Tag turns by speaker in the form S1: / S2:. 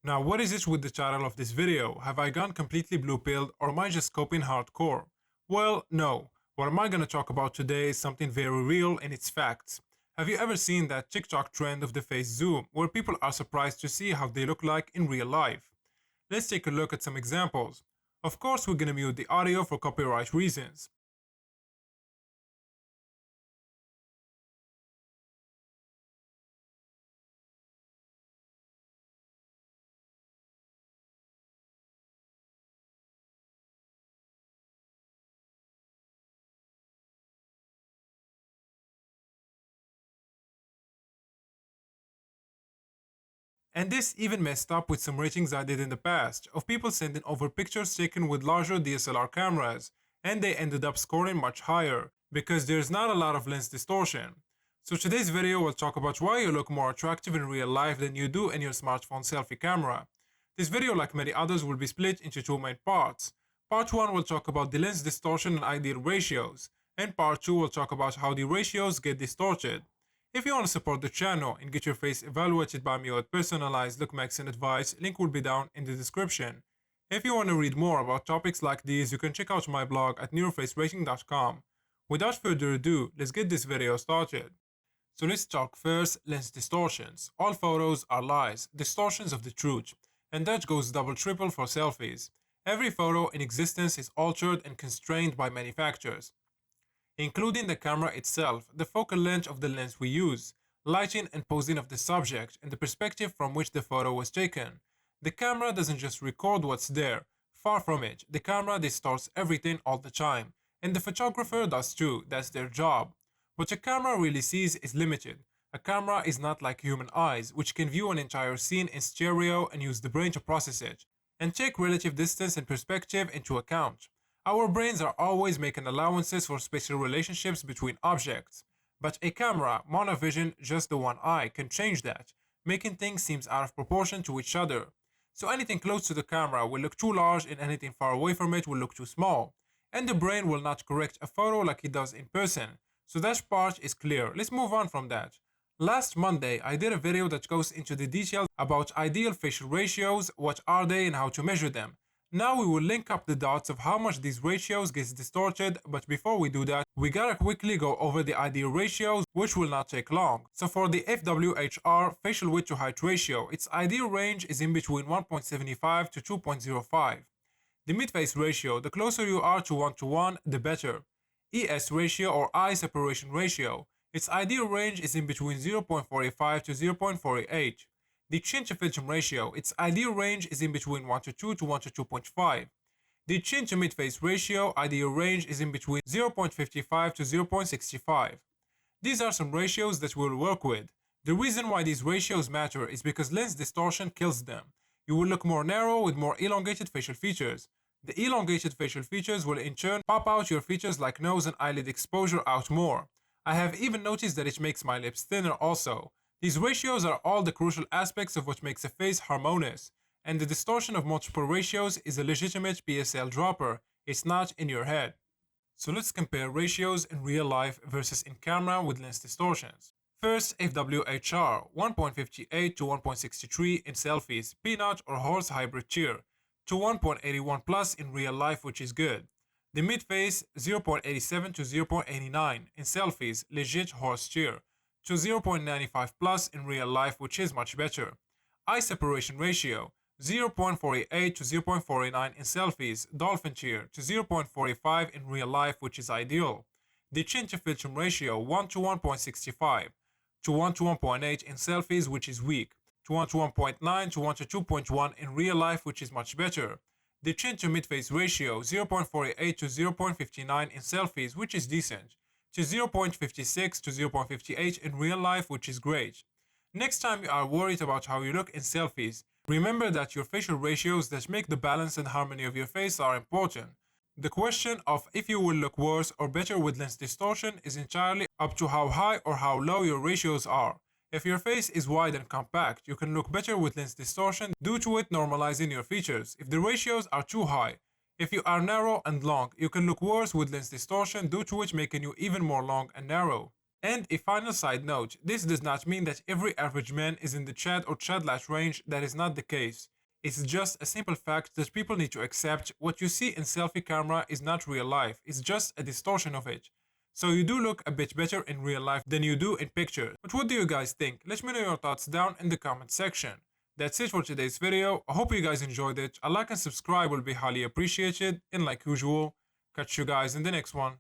S1: Now what is it with the title of this video? Have I gone completely blue-pilled or am I just copying hardcore? Well, no. What am I gonna talk about today is something very real and it's facts. Have you ever seen that TikTok trend of the face zoom, where people are surprised to see how they look like in real life? Let's take a look at some examples. Of course, we're gonna mute the audio for copyright reasons. And this even messed up with some ratings I did in the past, of people sending over pictures taken with larger DSLR cameras, and they ended up scoring much higher, because there's not a lot of lens distortion. So today's video will talk about why you look more attractive in real life than you do in your smartphone selfie camera. This video, like many others, will be split into two main parts. Part 1 will talk about the lens distortion and ideal ratios, and part 2 will talk about how the ratios get distorted. If you want to support the channel and get your face evaluated by me with personalized look max and advice, link will be down in the description. If you want to read more about topics like these, you can check out my blog at neurofacerating.com. Without further ado, let's get this video started. So let's talk first lens distortions. All photos are lies, distortions of the truth, and that goes double triple for selfies. Every photo in existence is altered and constrained by manufacturers, including the camera itself, the focal length of the lens we use, lighting and posing of the subject, and the perspective from which the photo was taken. The camera doesn't just record what's there, far from it. The camera distorts everything all the time, and the photographer does too. That's their job. What a camera really sees is limited. A camera is not like human eyes, which can view an entire scene in stereo and use the brain to process it, and take relative distance and perspective into account. Our brains are always making allowances for spatial relationships between objects, but a camera, monovision, just the one eye, can change that, making things seem out of proportion to each other. So anything close to the camera will look too large and anything far away from it will look too small, and the brain will not correct a photo like it does in person. So that part is clear. Let's move on from that. Last Monday, I did a video that goes into the details about ideal facial ratios, what are they and how to measure them. Now we will link up the dots of how much these ratios gets distorted, but before we do that, we gotta quickly go over the ideal ratios, which will not take long. So for the FWHR, facial width to height ratio, its ideal range is in between 1.75 to 2.05. The mid-face ratio, the closer you are to 1 to 1, the better. ES ratio or eye separation ratio, its ideal range is in between 0.45 to 0.48. The chin to filtrum ratio, its ideal range is in between 1 to 2 to 1 to 2.5. The chin to mid-face ratio, ideal range is in between 0.55 to 0.65. These are some ratios that we'll work with. The reason why these ratios matter is because lens distortion kills them. You will look more narrow with more elongated facial features. The elongated facial features will in turn pop out your features like nose and eyelid exposure out more. I have even noticed that it makes my lips thinner also. These ratios are all the crucial aspects of what makes a face harmonious, and the distortion of multiple ratios is a legitimate PSL dropper. It's not in your head. So let's compare ratios in real life versus in camera with lens distortions. First, FWHR 1.58 to 1.63 in selfies, peanut or horse hybrid cheer, to 1.81 plus in real life, which is good. The mid-face 0.87 to 0.89 in selfies, legit horse cheer, to 0.95 plus in real life, which is much better. Eye separation ratio 0.48 to 0.49 in selfies, dolphin cheer, to 0.45 in real life, which is ideal. The chin to filtrum ratio 1 to 1.65 to 1 to 1.8 in selfies, which is weak, to 1 to 1.9 to 1 to 2.1 in real life, which is much better. The chin to mid-face ratio 0.48 to 0.59 in selfies, which is decent, to 0.56 to 0.58 in real life, which is great. Next time you are worried about how you look in selfies, remember that your facial ratios that make the balance and harmony of your face are important. The question of if you will look worse or better with lens distortion is entirely up to how high or how low your ratios are. If your face is wide and compact, you can look better with lens distortion due to it normalizing your features. If the ratios are too high, if you are narrow and long, you can look worse with lens distortion due to it making you even more long and narrow. And a final side note, this does not mean that every average man is in the Chad or Chad-Lash range. That is not the case. It's just a simple fact that people need to accept what you see in selfie camera is not real life, it's just a distortion of it. So you do look a bit better in real life than you do in pictures. But what do you guys think? Let me know your thoughts down in the comment section. That's it for today's video. I hope you guys enjoyed it. A like and subscribe will be highly appreciated. And like usual, catch you guys in the next one.